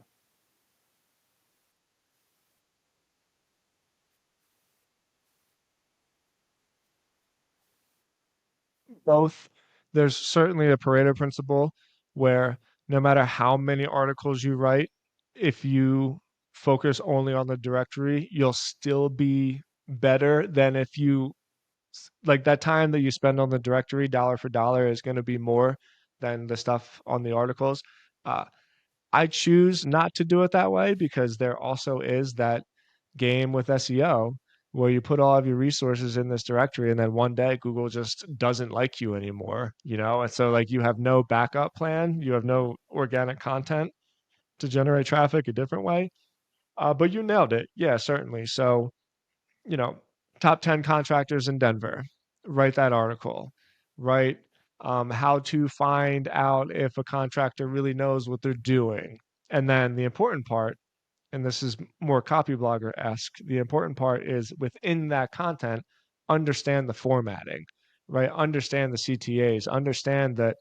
both. There's certainly a Pareto principle where no matter how many articles you write, if you focus only on the directory, you'll still be better than if you like that time that you spend on the directory dollar for dollar is going to be more than the stuff on the articles. Uh, I choose not to do it that way because there also is that game with SEO where you put all of your resources in this directory and then one day Google just doesn't like you anymore, And so like you have no backup plan, you have no organic content to generate traffic a different way. But you nailed it. Yeah, certainly. So, you know, top 10 contractors in Denver, write that article, write how to find out if a contractor really knows what they're doing. And then the important part, and this is more copy blogger esque, the important part is within that content, understand the formatting, right? Understand the CTAs, understand that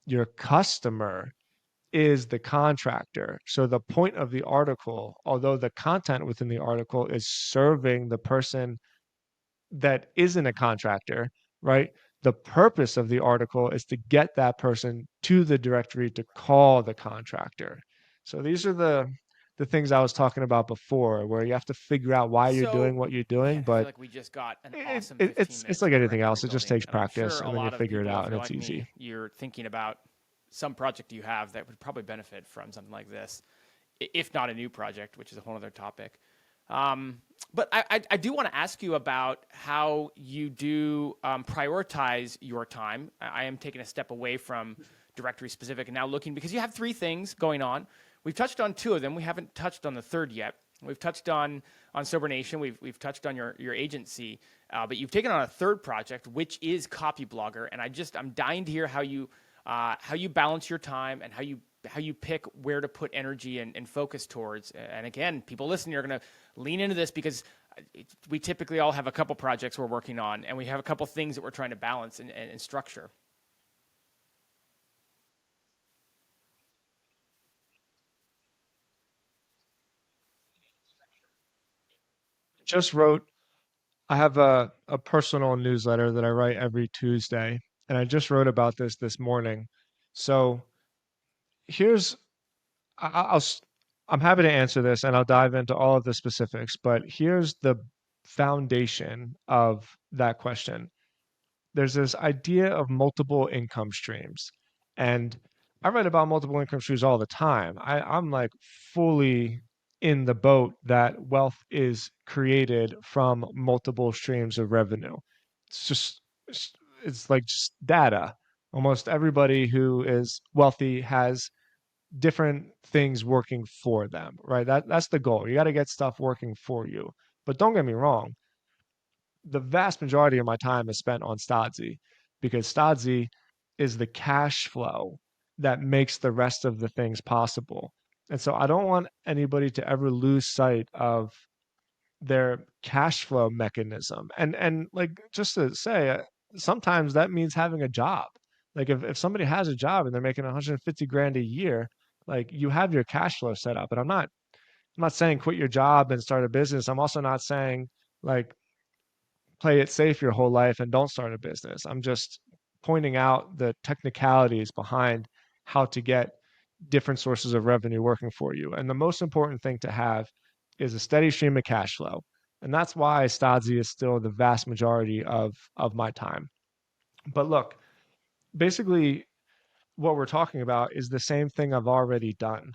your customer is the contractor. So the point of the article, although the content within the article is serving the person that isn't a contractor, right? The purpose of the article is to get that person to the directory to call the contractor. So these are the things I was talking about before, where you have to figure out why you're doing So, what you're doing, man, I feel but like we just got an it, awesome it, 15 it's minutes like of anything directory else. It just building. takes And I'm practice, sure a and then you lot of figure it people, out, if and you're it's like easy. me, you're thinking about some project you have that would probably benefit from something like this, if not a new project, which is a whole other topic. Um, but I do want to ask you about how you do prioritize your time. I am taking a step away from directory specific and now looking because you have three things going on. We've touched on two of them. We haven't touched on the third yet. We've touched on Sober Nation. We've touched on your agency, but you've taken on a third project, which is Copy Blogger, and I'm dying to hear how you balance your time and how you pick where to put energy and focus towards. And again, people listening are going to lean into this because we typically all have a couple projects we're working on, and we have a couple things that we're trying to balance and structure. Just wrote. I have a personal newsletter that I write every Tuesday, and I just wrote about this morning. So here's I'll I'm happy to answer this and I'll dive into all of the specifics, but here's the foundation of that question. There's this idea of multiple income streams. And I write about multiple income streams all the time. I'm like fully in the boat that wealth is created from multiple streams of revenue. It's just, it's it's like just data. Almost everybody who is wealthy has different things working for them, right? That's the goal. You got to get stuff working for you. But don't get me wrong, the vast majority of my time is spent on Stodzy because Stodzy is the cash flow that makes the rest of the things possible. And so I don't want anybody to ever lose sight of their cash flow mechanism. And like just to say, sometimes that means having a job. Like if somebody has a job and they're making 150 grand a year, like you have your cash flow set up. And I'm not saying quit your job and start a business. I'm also not saying like play it safe your whole life and don't start a business. I'm just pointing out the technicalities behind how to get different sources of revenue working for you. And the most important thing to have is a steady stream of cash flow. And that's why Stodzy is still the vast majority of my time. But look, basically what we're talking about is the same thing I've already done.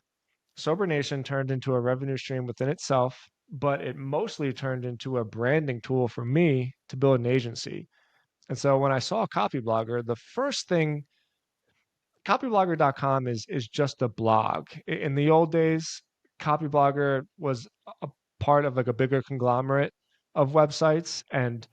Sober Nation turned into a revenue stream within itself, but it mostly turned into a branding tool for me to build an agency. And so when I saw Copyblogger, the first thing copyblogger.com is just a blog. In the old days, Copyblogger was a part of like a bigger conglomerate of websites, and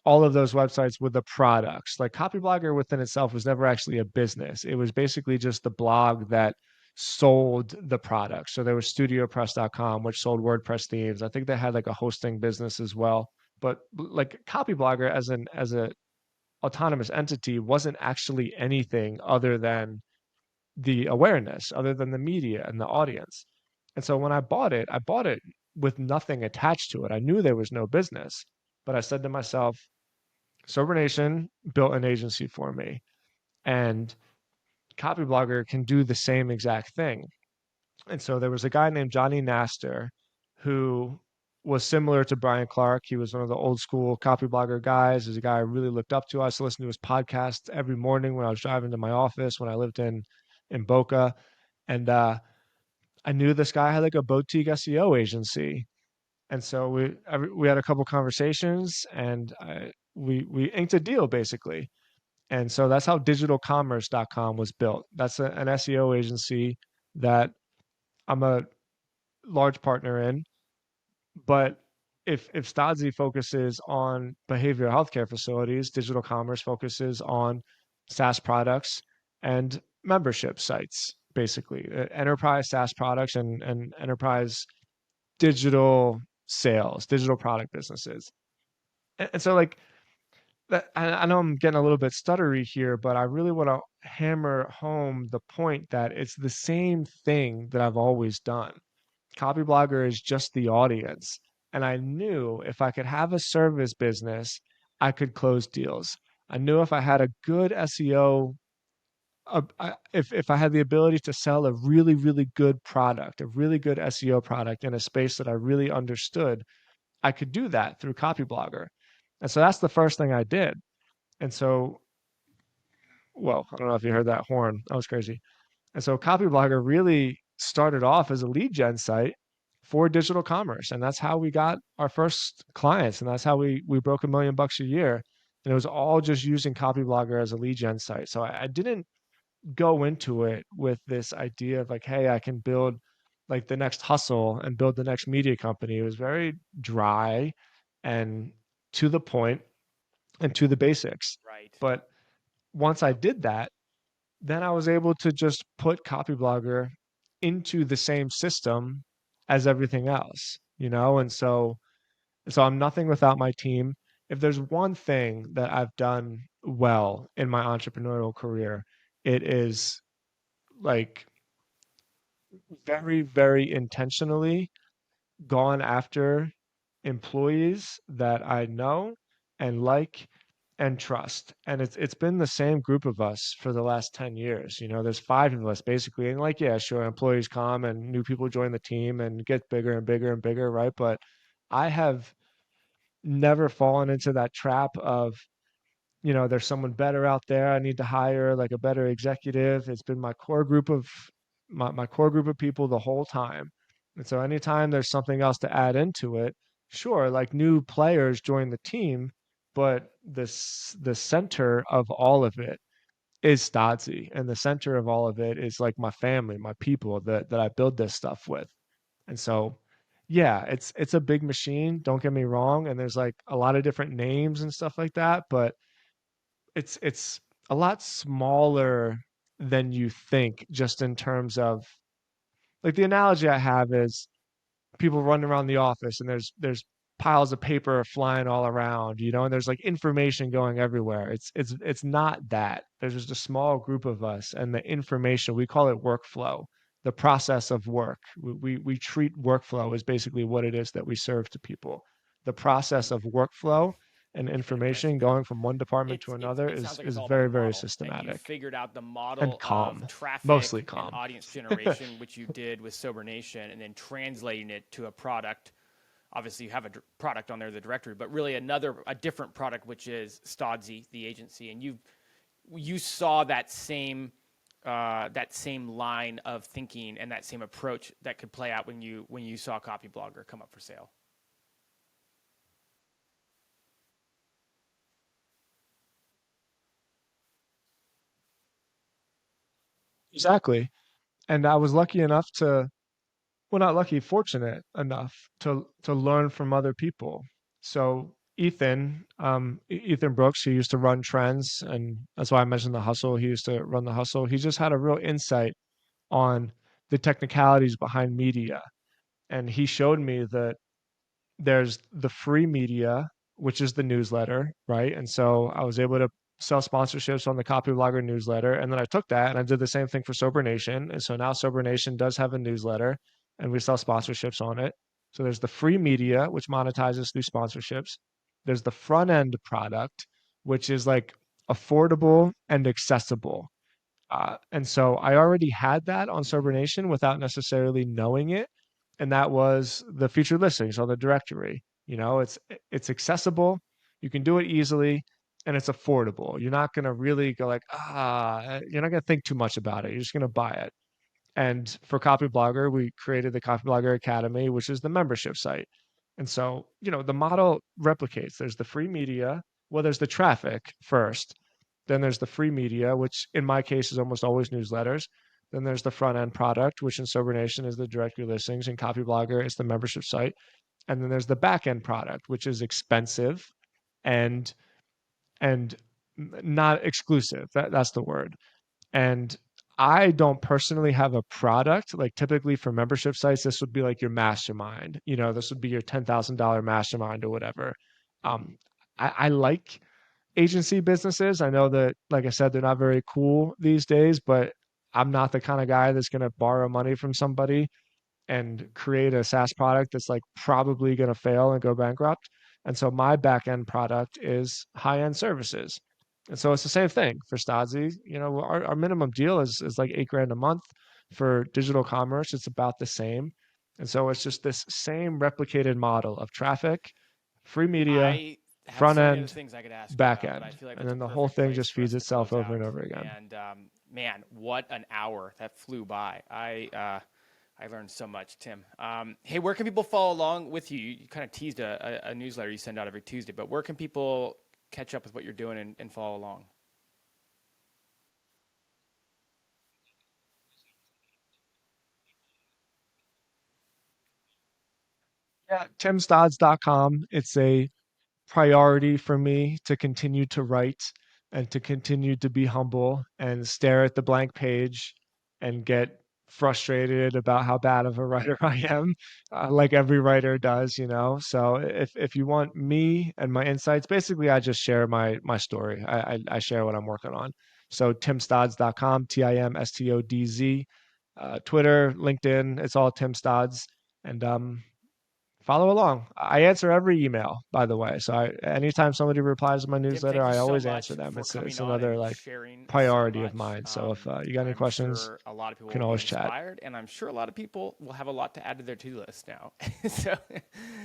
all of those websites were the products. Like Copyblogger within itself was never actually a business. It was basically just the blog that sold the product. So there was studiopress.com, which sold WordPress themes. I think they had like a hosting business as well. But like Copyblogger as a autonomous entity wasn't actually anything other than the awareness, other than the media and the audience. And so when I bought it with nothing attached to it. I knew there was no business, but I said to myself, Sober Nation built an agency for me, and Copyblogger can do the same exact thing. And so there was a guy named Johnny Naster who was similar to Brian Clark. He was one of the old school Copyblogger guys. He's a guy I really looked up to. I used to listen to his podcast every morning when I was driving to my office when I lived in Boca. And I knew this guy had like a boutique SEO agency. And so we had a couple conversations, and we inked a deal basically. And so that's how digitalcommerce.com was built. That's an SEO agency that I'm a large partner in. But if Stodzy focuses on behavioral healthcare facilities, digital commerce focuses on SaaS products and membership sites, basically enterprise SaaS products and enterprise digital sales, digital product businesses. And so like that, I know I'm getting a little bit stuttery here, but I really want to hammer home the point that it's the same thing that I've always done. Copyblogger is just the audience. And I knew if I could have a service business, I could close deals. I knew if I had a good SEO, if I had the ability to sell a really, really good product, a really good SEO product in a space that I really understood, I could do that through Copyblogger. And so that's the first thing I did. And so, well, I don't know if you heard that horn. That was crazy. And so Copyblogger really started off as a lead gen site for digital commerce. And that's how we got our first clients. And that's how we broke $1 million a year. And it was all just using Copyblogger as a lead gen site. So I didn't go into it with this idea of like, hey, I can build like the next hustle and build the next media company. It was very dry and to the point and to the basics. Right. But once I did that, then I was able to just put Copyblogger into the same system as everything else, you know? And so I'm nothing without my team. If there's one thing that I've done well in my entrepreneurial career, it is like very, very intentionally gone after employees that I know and like and trust. And it's been the same group of us for the last 10 years. You know, there's five of us basically. And like, yeah, sure, employees come and new people join the team and get bigger and bigger and bigger, right? But I have never fallen into that trap of there's someone better out there. I need to hire like a better executive. It's been my core group of people the whole time. And so anytime there's something else to add into it, sure, like new players join the team, but the center of all of it is Stodzy, and the center of all of it is like my family, my people that I build this stuff with. And so, yeah, it's a big machine. Don't get me wrong, and there's like a lot of different names and stuff like that, but it's a lot smaller than you think, just in terms of like the analogy I have is people running around the office and there's piles of paper flying all around, and there's like information going everywhere. It's not that. There's just a small group of us, and the information, we call it workflow, the process of work. We treat workflow as basically what it is that we serve to people. The process of workflow and Nice. information going from one department to another It sounds is like it's is all about the very, very model, that you systematic figured out the and model of calm, mostly traffic and calm. audience generation, which you did with Sober Nation, and then translating it to a product. Obviously, you have a product on there, the directory, but really a different product, which is Stodzy, the agency, and you saw that same line of thinking and that same approach that could play out when you saw Copy Blogger come up for sale. Exactly. And I was lucky enough to, well, not lucky, fortunate enough to learn from other people. So Ethan Brooks, he used to run trends, and that's why I mentioned the hustle. He used to run the hustle. He just had a real insight on the technicalities behind media, and he showed me that there's the free media, which is the newsletter, right? And so I was able to sell sponsorships on the Copy Blogger newsletter. And then I took that and I did the same thing for Sober Nation. And so now Sober Nation does have a newsletter and we sell sponsorships on it. So there's the free media, which monetizes through sponsorships. There's the front end product, which is like affordable and accessible. And so I already had that on Sober Mm-hmm. Nation without necessarily knowing it, and that was the featured listings on the directory. It's accessible, you can do it easily, and it's affordable. You're not going to really go like, you're not going to think too much about it. You're just going to buy it. And for Copy Blogger, we created the Copy Blogger Academy, which is the membership site. And so, the model replicates. There's the free media. Well, there's the traffic first. Then there's the free media, which in my case is almost always newsletters. Then there's the front end product, which in Sober Nation is the directory listings, and Copy Blogger is the membership site. And then there's the back end product, which is expensive and and not exclusive. That's the word. And I don't personally have a product. Like typically for membership sites, this would be like your mastermind. This would be your $10,000 mastermind or whatever. Um, I like agency businesses. I know that, like I said, they're not very cool these days, but I'm not the kind of guy that's going to borrow money from somebody and create a SaaS product that's like probably going to fail and go bankrupt. And so my back end product is high end services. And so it's the same thing for Stodzy. Our minimum deal is like 8 grand a month. For digital commerce, it's about the same. And so it's just this same replicated model of traffic, free media, I have front so many other end, things I could ask you back about, but I end. feel like And that's a then the whole perfect thing place just for us feeds to itself close over out. and over again. And man, what an hour that flew by! I learned so much, Tim. Hey, where can people follow along with you? You kind of teased a newsletter you send out every Tuesday, but where can people catch up with what you're doing and follow along? Yeah, timstodds.com. It's a priority for me to continue to write and to continue to be humble and stare at the blank page and get frustrated about how bad of a writer I am, like every writer does. So if you want me and my insights, basically I just share my story. I share what I'm working on. So timstodds.com, TIMSTODZ, Twitter, LinkedIn, it's all Tim Stodds. And follow along. I answer every email, by the way. So anytime somebody replies to my Tim, newsletter, thank you I so always answer much them. for It's coming on another and like sharing so priority of much. mine. So if you got any I'm questions, sure a lot of we people can will be always chat. inspired, and I'm sure a lot of people will have a lot to add to their to-do list now. So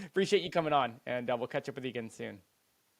appreciate you coming on, and we'll catch up with you again soon.